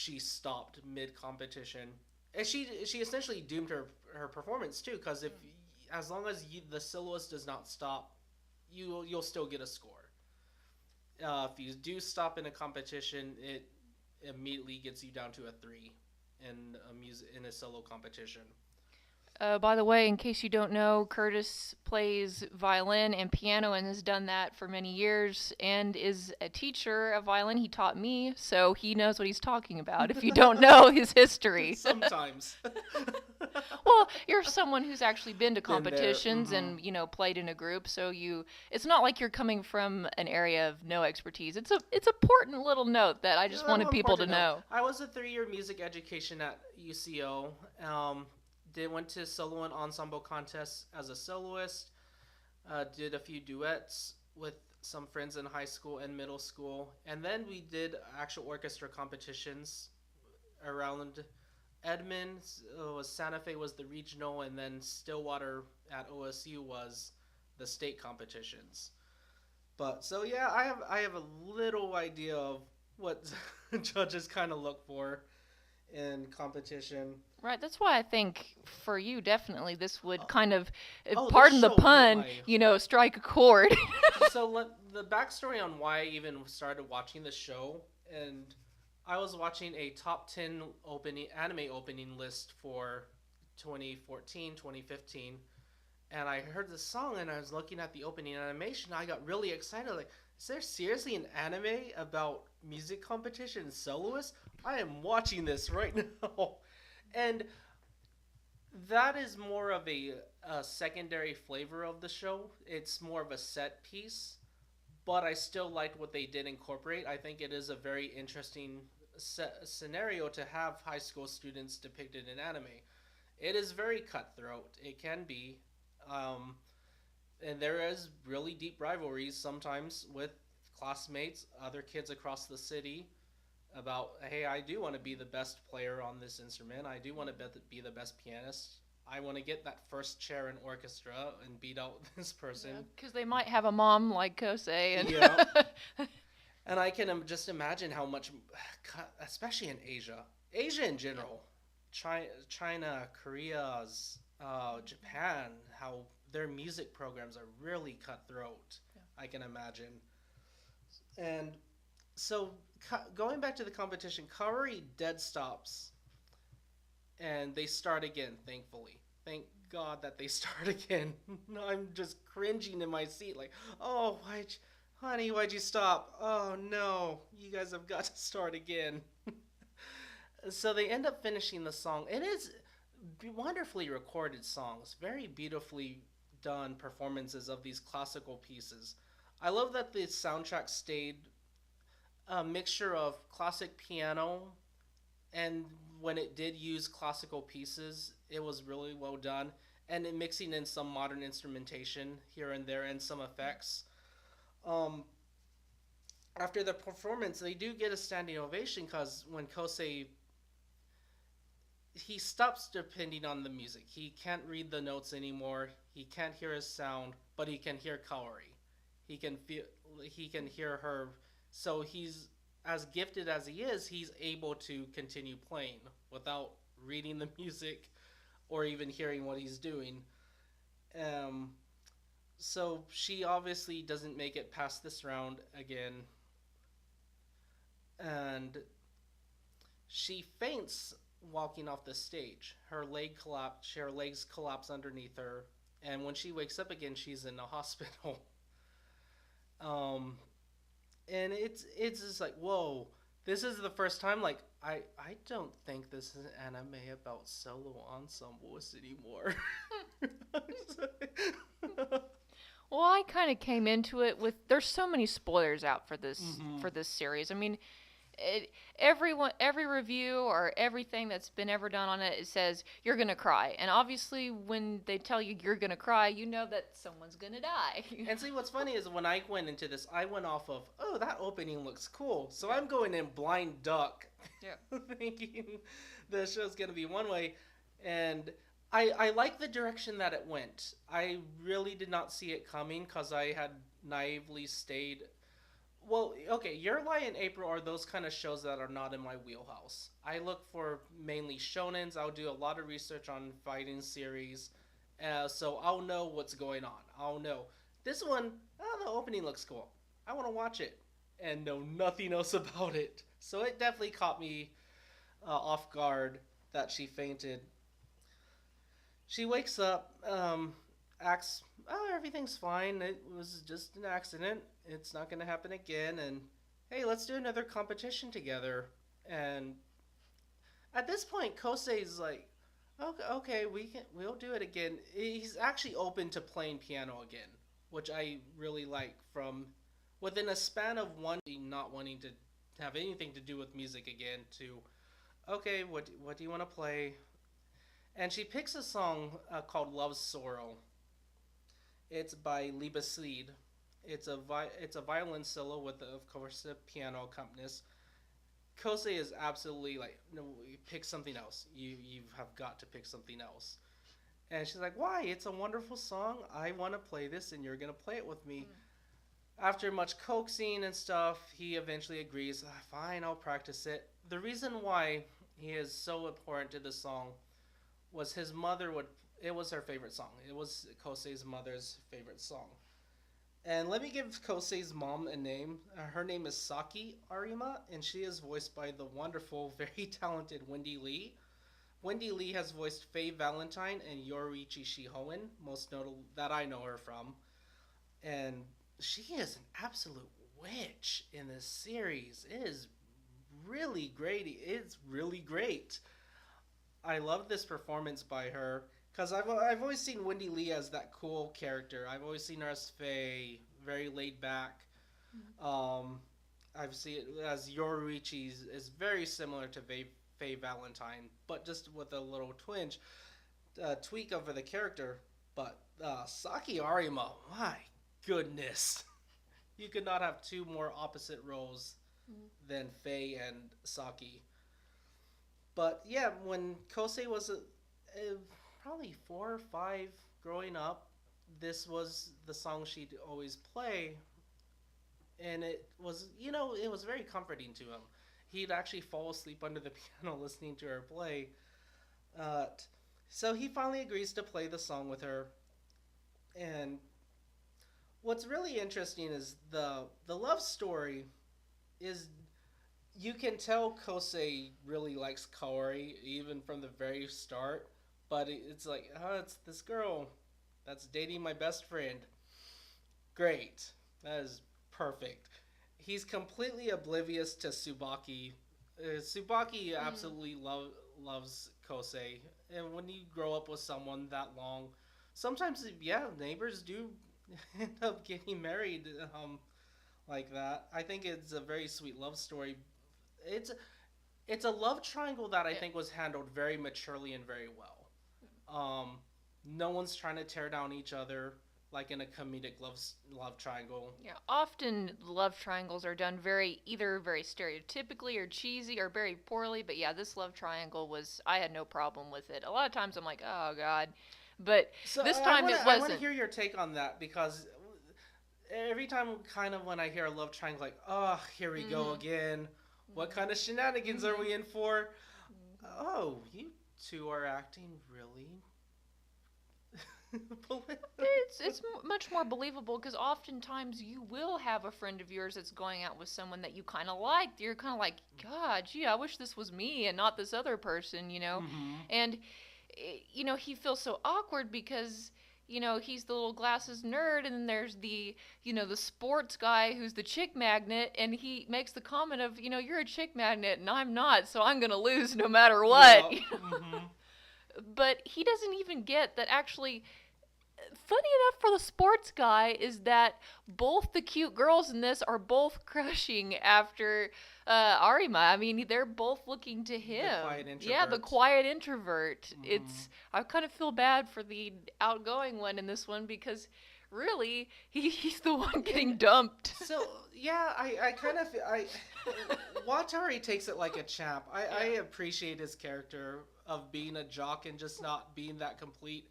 she stopped mid competition, and she essentially doomed her performance too. Because if as long as the soloist does not stop, you'll still get a score. If you do stop in a competition, it immediately gets you down to a 3 in a solo competition. By the way, in case you don't know, Curtis plays violin and piano and has done that for many years and is a teacher of violin. He taught me, so he knows what he's talking about if you don't know his history. Sometimes. Well, you're someone who's actually been to Been there. competitions and, played in a group, so it's not like you're coming from an area of no expertise. It's a important little note that I just wanted people to know. I was a 3 year music education at UCO. Went to solo and ensemble contests as a soloist. Did a few duets with some friends in high school and middle school, and then we did actual orchestra competitions around Edmond. Santa Fe was the regional, and then Stillwater at OSU was the state competitions. But so yeah, I have a little idea of what judges kind of look for in competition. Right, that's why I think for you, definitely, this would kind of, This pardon the show blew pun, strike a chord. So the backstory on why I even started watching the show, and I was watching a top 10 anime opening list for 2014, 2015, and I heard the song and I was looking at the opening animation. I got really excited, like, is there seriously an anime about music competition soloists? I am watching this right now. And that is more of a secondary flavor of the show. It's more of a set piece, but I still liked what they did incorporate. I think it is a very interesting scenario to have high school students depicted in anime. It is very cutthroat. It can be, um, and there is really deep rivalries sometimes with classmates, other kids across the city, about, hey, I do want to be the best player on this instrument. I do want to be the best pianist. I want to get that first chair in orchestra and beat out this person. Because they might have a mom like Kosei. Yeah. And I can just imagine how much, especially in Asia in general, China, Korea's, Japan, how their music programs are really cutthroat. Yeah. I can imagine. And so going back to the competition, Kaori dead stops, and they start again. Thankfully, thank God that they start again. I'm just cringing in my seat, like, oh, honey, why'd you stop? Oh no, you guys have got to start again. So they end up finishing the song. It is wonderfully recorded songs, very beautifully done performances of these classical pieces. I love that the soundtrack stayed a mixture of classic piano, and when it did use classical pieces, it was really well done, and it mixing in some modern instrumentation here and there and some effects. Um, After the performance, they do get a standing ovation because when Kosei, he stops depending on the music. He can't read the notes anymore. He can't hear his sound, but he can hear Kaori. He can feel. He can hear her. So he's as gifted as he is. He's able to continue playing without reading the music or even hearing what he's doing. Um, so she obviously doesn't make it past this round again, and she faints walking off the stage. Her legs collapse underneath her, and when she wakes up again, she's in the hospital. um, and it's just like, whoa, this is the first time, like, I don't think this is an anime about solo ensembles anymore. Well, I kind of came into it with there's so many spoilers out for this series. I mean, every review or everything that's been ever done on it, it says you're gonna cry, and obviously when they tell you you're gonna cry, you know that someone's gonna die. And see, what's funny is when I went into this, I went off of, oh, that opening looks cool, so I'm going in blind duck, thinking the show's gonna be one way, and I like the direction that it went. I really did not see it coming because I had naively stayed Well, okay, Your Lie in April are those kind of shows that are not in my wheelhouse. I look for mainly shonens. I'll do a lot of research on fighting series, so I'll know what's going on. I'll know this one. Oh, the opening looks cool. I want to watch it, and know nothing else about it. So it definitely caught me off guard that she fainted. She wakes up, acts, oh, everything's fine. It was just an accident. It's not going to happen again. And hey, let's do another competition together. And at this point, Kosei's like, okay, we'll do it again. He's actually open to playing piano again, which I really like. From within a span of one, not wanting to have anything to do with music again, to okay, what do you want to play? And she picks a song called "Love's Sorrow." It's by Liebeslied. It's a violin solo with, of course, a piano accompanist. Kosei is absolutely like, no, pick something else. You have got to pick something else. And she's like, why? It's a wonderful song. I want to play this, and you're gonna play it with me. After much coaxing and stuff, he eventually agrees. "Ah, fine, I'll practice it. The reason why he is so important to the song was his mother would. It was her favorite song. It was Kosei's mother's favorite song. And let me give Kosei's mom a name. Her name is Saki Arima, and she is voiced by the wonderful, very talented Wendy Lee. Wendy Lee has voiced Faye Valentine and Yoriichi Shihoen, most notable that I know her from. And she is an absolute witch in this series. It is really great. It's really great. I love this performance by her because I've always seen Wendy Lee as that cool character. I've always seen her as Faye, very laid back. Um, I've seen it as Yoruichi is very similar to Faye Valentine, but just with a little twinge, tweak over the character. But Saki Arima, my goodness, you could not have two more opposite roles than Faye and Saki. But yeah, when Kosei was probably 4 or 5 growing up, this was the song she'd always play, and it was very comforting to him. He'd actually fall asleep under the piano listening to her play. Uh, so he finally agrees to play the song with her, and what's really interesting is the love story is you can tell Kosei really likes Kaori even from the very start, but it's like, oh, it's this girl that's dating my best friend. Great, that is perfect. He's completely oblivious to Tsubaki. Tsubaki absolutely loves Kosei, and when you grow up with someone that long, sometimes yeah, neighbors do end up getting married like that. I think it's a very sweet love story. It's it's a love triangle that I Yeah. think was handled very maturely and very well. Um, no one's trying to tear down each other like in a comedic love triangle. Yeah, often love triangles are done either very stereotypically or cheesy or very poorly, but yeah, this love triangle was I had no problem with it. A lot of times I'm like, "Oh god." But So this time it I want to wasn't. hear your take on that because every time kind of when I hear a love triangle, like, oh, here we go Mhm. again. What kind of shenanigans are Mhm. we in for? Mhm. Oh, you two are acting really. It's much more believable because oftentimes you will have a friend of yours that's going out with someone that you kind of like. You're kind of like, God, gee, I wish this was me and not this other person, you know. Mm-hmm. And he feels so awkward because he's the little glasses nerd, and then there's the sports guy who's the chick magnet, and he makes the comment of, you're a chick magnet and I'm not, so I'm gonna lose no matter what. Yeah. Mm-hmm. But he doesn't even get that actually. Funny enough for the sports guy is that both the cute girls in this are both crushing after Arima. I mean, they're both looking to The quiet him. Yeah, the introvert. quiet introvert. Mm-hmm. I kind of feel bad for the outgoing one in this one because really he's the one getting dumped. So yeah, I kind of I Watari takes it like a champ. I Yeah. appreciate his character of being a jock and just not being that complete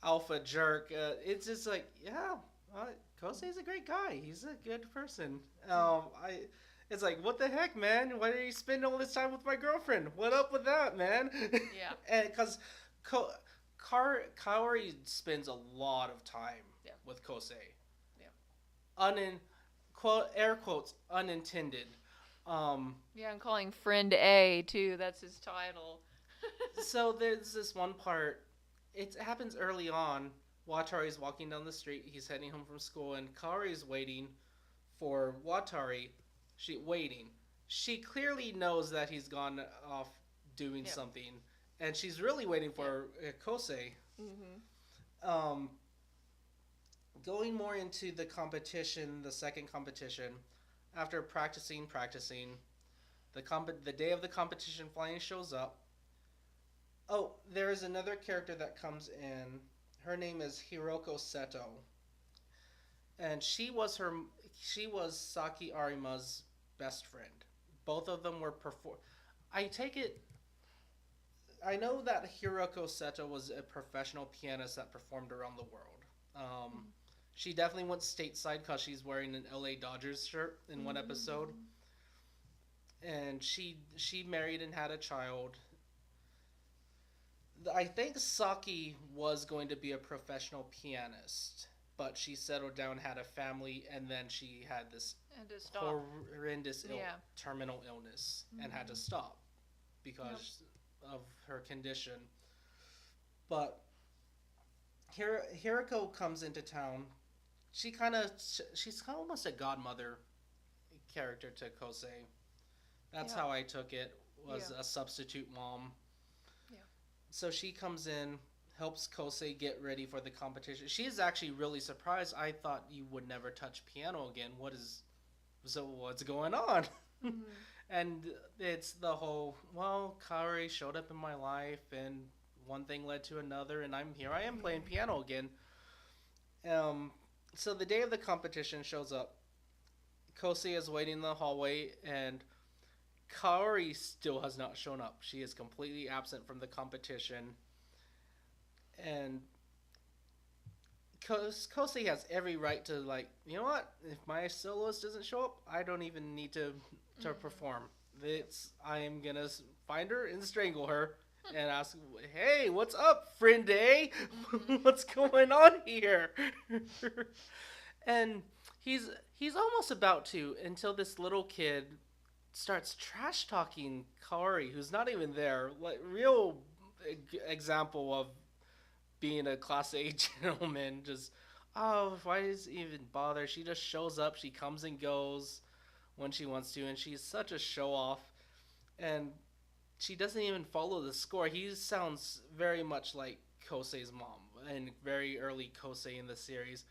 alpha jerk. It's just like, yeah, Kosei's a great guy. He's a good person. I. It's like, what the heck, man? Why are you spending all this time with my girlfriend? What up with that, man? Yeah. And because Kaori spends a lot of time Yeah. with Kosei. Yeah. Unin, quote air quotes unintended. Um, Yeah, I'm calling friend A too. That's his title. so there's this one part. It happens early on. Watari's walking down the street. He's heading home from school, and Kaori's waiting for Watari. She waiting. She clearly knows that he's gone off doing Yep. something, and she's really waiting for Kosei. Mhm. Um, Going more into the competition, the second competition, after practicing, the day of the competition, flying shows up. Oh, there is another character that comes in. Her name is Hiroko Seto, and she was Saki Arima's best friend. Both of them were perform. I take it. I know that Hiroko Seto was a professional pianist that performed around the world. Um, she definitely went stateside because she's wearing an LA Dodgers shirt in one episode, and she married and had a child. I think Saki was going to be a professional pianist, but she settled down, had a family, and then she had this And to stop. horrendous Yeah. terminal illness and had to stop because of her condition. But Hiroko comes into town. She's almost a godmother character to Kosei. That's Yeah. how I took it. Was Yeah. a substitute mom. Yeah. So she comes in, helps Kosei get ready for the competition. She is actually really surprised. I thought you would never touch piano again. What's going on? Mhm. And it's the whole, well, Kaori showed up in my life and one thing led to another and I am playing piano again. Um so the day of the competition shows up. Kosei is waiting in the hallway and Kaori still has not shown up. She is completely absent from the competition. And Kosei has every right to, like, you know what? If my soloist doesn't show up, I don't even need to perform. I am gonna find her and strangle her and ask, "Hey, what's up, friend A? What's going on here?" And he's almost about to, until this little kid starts trash talking Kaori, who's not even there. Like, real example of being a class A gentleman. Just, oh, why does he even bother? She just shows up. She comes and goes when she wants to, and she's such a show off. And she doesn't even follow the score. He sounds very much like Kosei's mom and very early Kosei in the series.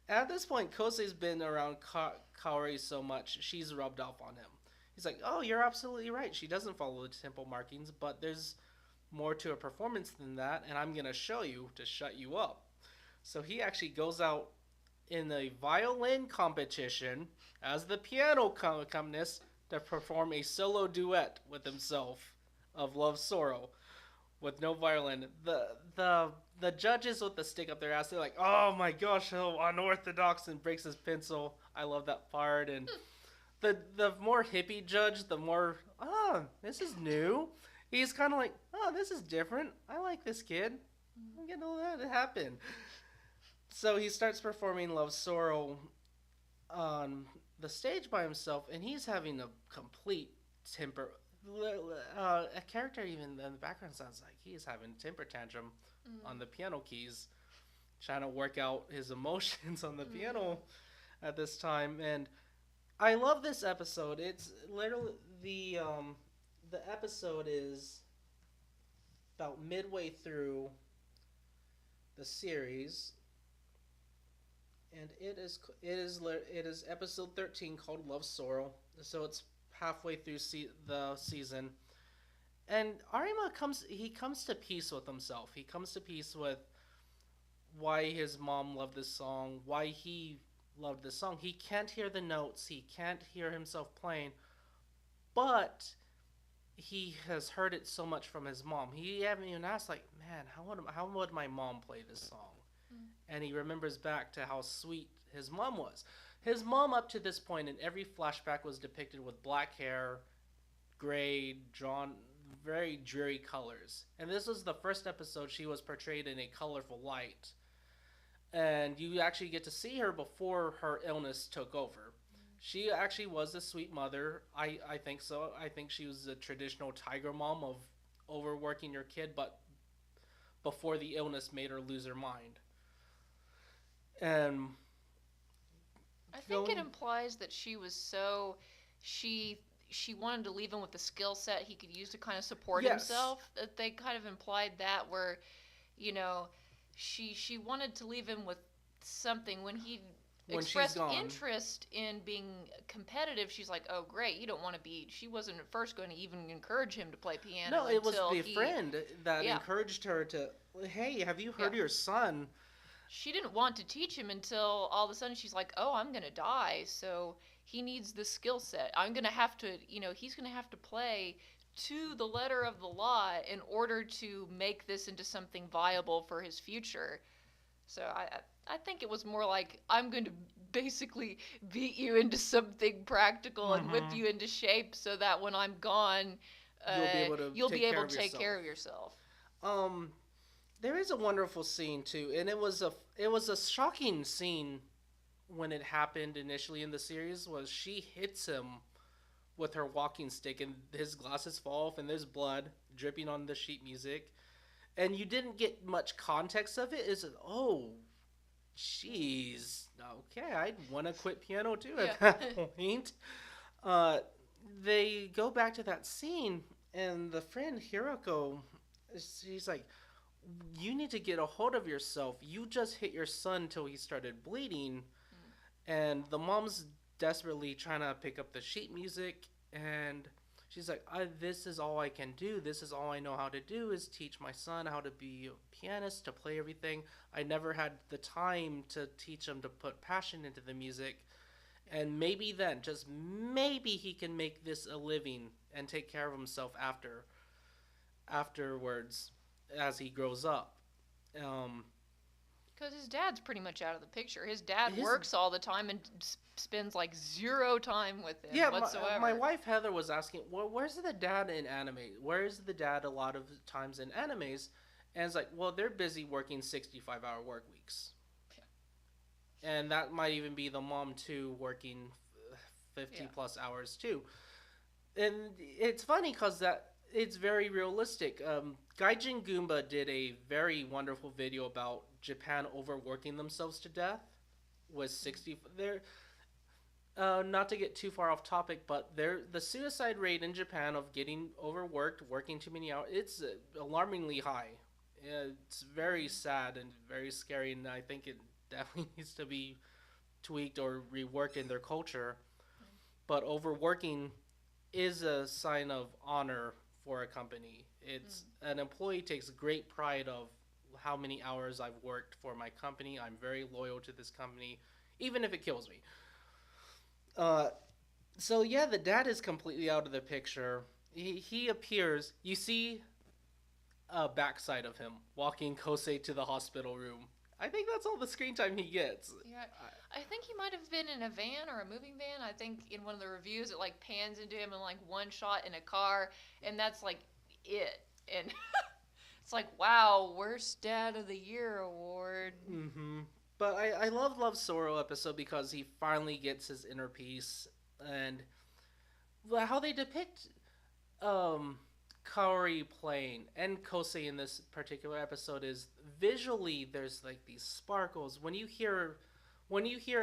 At this point, Kosei's been around Kaori so much, she's rubbed off on him. He's like, oh, you're absolutely right. She doesn't follow the tempo markings, but there's more to a performance than that, and I'm going to show you to shut you up. So he actually goes out in a violin competition as the piano accompanist to perform a solo duet with himself of Love Sorrow with no violin. The judges with the stick up their ass, they're like, oh my gosh, so unorthodox, and breaks his pencil. I love that part. And the more hippie judge, the more, this is new. He's kind of like, oh, this is different. I like this kid. I'm getting all that to happen. So he starts performing Love Sorrow on the stage by himself, and he's having a complete temper. A character even in the background sounds like he's having a temper tantrum on the piano keys, trying to work out his emotions on the piano at this time. And I love this episode. It's literally the episode is about midway through the series, and it is episode 13 called Love Sorrow. So it's halfway through the season, and Arima comes to peace with himself. He comes to peace with why his mom loved this song, why he loved this song. He can't hear the notes, he can't hear himself playing, but he has heard it so much from his mom. He haven't even asked, like, man, how would my mom play this song? and he remembers back to how sweet his mom was. His mom, up to this point, in every flashback, was depicted with black hair, gray, drawn, very dreary colors. And this was the first episode she was portrayed in a colorful light. And you actually get to see her before her illness took over. She actually was a sweet mother. I think so. I think she was a traditional tiger mom of overworking your kid, but before the illness made her lose her mind. And I think it going, implies that she was so she she wanted to leave him with the skill set he could use to kind of support yes, himself. That they kind of implied that where, you know, she wanted to leave him with something when he when she's expressed gone. interest in being competitive. She's like, "Oh, great, you don't want to be." She wasn't at first going to even encourage him to play No, piano it was until the he, friend that yeah, encouraged her to, hey, have you yeah. heard of your son? She didn't want to teach him until all of a sudden she's like, "Oh, I'm going to die, so he needs the skill set. I'm going to have to, he's going to have to play to the letter of the law in order to make this into something viable for his future." So I think it was more like, I'm going to basically beat you into something practical and whip Mm-hmm. you into shape so that when I'm gone, You'll be able to you'll be take care able of to take yourself. care of yourself. Um, there is a wonderful scene too, and it was a shocking scene when it happened initially in the series. Was she hits him with her walking stick, and his glasses fall off, and there's blood dripping on the sheet music, and you didn't get much context of it. Is it? Oh, jeez. Okay, I'd want to quit piano too Yeah. at that point. Uh, they go back to that scene, and the friend Hiroko, she's like, "You need to get a hold of yourself. You just hit your son till he started bleeding." And the mom's desperately trying to pick up the sheet music, and she's like, "This is all I can do. This is all I know how to do is teach my son how to be a pianist, to play everything. I never had the time to teach him to put passion into the music." And maybe then, just maybe, he can make this a living and take care of himself afterwards as he grows up. Um, Because his dad's pretty much out of the picture. His dad his works all the time and spends like zero time with him Yeah, my whatsoever. wife Heather was asking, well, where's the dad in anime? Where is the dad a lot of times in animes? And it's like, well, they're busy working 65-hour work weeks. And that might even be the mom too, working 50 Yeah. plus hours too. And it's funny because that it's very realistic. Gaijin Goomba did a very wonderful video about Japan overworking themselves to death with 60. There, not to get too far off topic, but the suicide rate in Japan of getting overworked, working too many hours, it's alarmingly high. It's very sad and very scary, and I think it definitely needs to be tweaked or reworked in their culture. But overworking is a sign of honor for a company. It's an employee takes great pride of how many hours I've worked for my company. I'm very loyal to this company, even if it kills me. Uh, so yeah, the dad is completely out of the picture. He appears. You see a backside of him walking Kosei to the hospital room. I think that's all the screen time he gets. Yeah, I think he might have been in a van or a moving van. I think in one of the reviews it like pans into him in like one shot in a car, and that's like it. And it's like, wow, worst dad of the year award. Mm-hmm. But I love Sorrow episode because he finally gets his inner peace, and how they depict um Kaori playing and Kosei in this particular episode is visually there's like these sparkles when you hear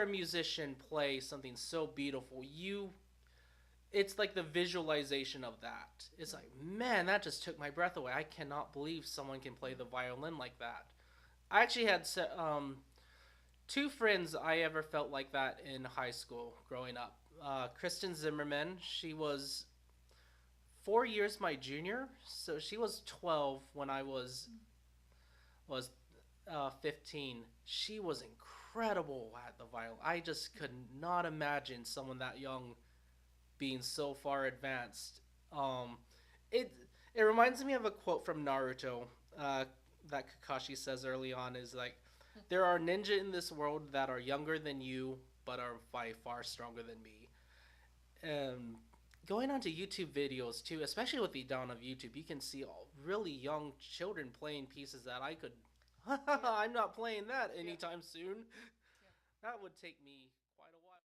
a musician play something so beautiful, it's like the visualization of that. It's like, man, that just took my breath away. I cannot believe someone can play the violin like that. I actually had two friends I ever felt like that in high school growing up. Kristen Zimmerman, she was 4 years my junior, so she was 12 when I was 15. She was incredible at the violin. I just could not imagine someone that young being so far advanced. Um, it it reminds me of a quote from Naruto uh, that Kakashi says early on is like, There are ninja in this world that are younger than you, but are by far stronger than me. And going onto YouTube videos too, especially with the dawn of YouTube, you can see all really young children playing pieces that I could. Yeah. I'm not playing that Yeah. anytime soon. Yeah. That would take me